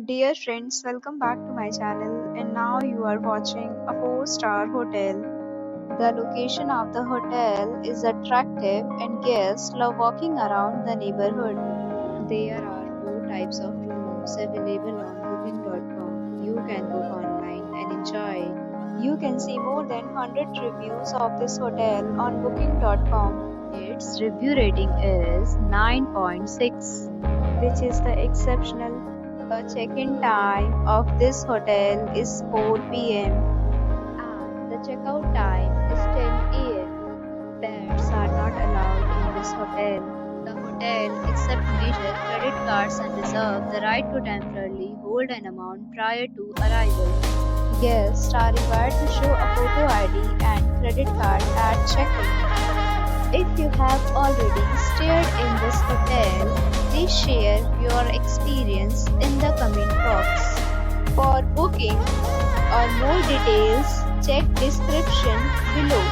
Dear friends, welcome back to my channel, and now you are watching a 4-star hotel. The location of the hotel is attractive and guests love walking around the neighborhood. There are 4 types of rooms available on booking.com. You can book online and enjoy. You can see more than 100 reviews of this hotel on booking.com. Its review rating is 9.6, which is the exceptional. The check-in time of this hotel is 4 p.m. and the checkout time is 10 a.m. Pets are not allowed in this hotel. The hotel accepts major credit cards and reserves the right to temporarily hold an amount prior to arrival. Guests are required to show a photo ID and credit card at check-in. If you have already stayed in this hotel, please share your experience in the comment box. For booking or more details, check description below.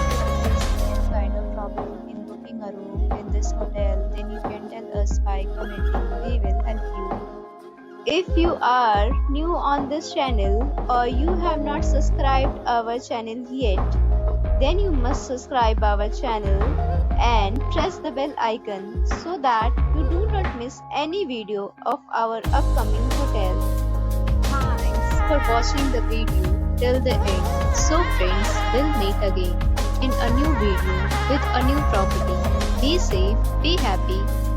If you face any kind of problem in booking a room in this hotel, then you can tell us by commenting. We will help you. If you are new on this channel or you have not subscribed our channel yet, then you must subscribe our channel and press the bell icon so that you do not miss any video of our upcoming hotel. Thanks for watching the video till the end. So friends, we'll meet again in a new video with a new property. Be safe, be happy.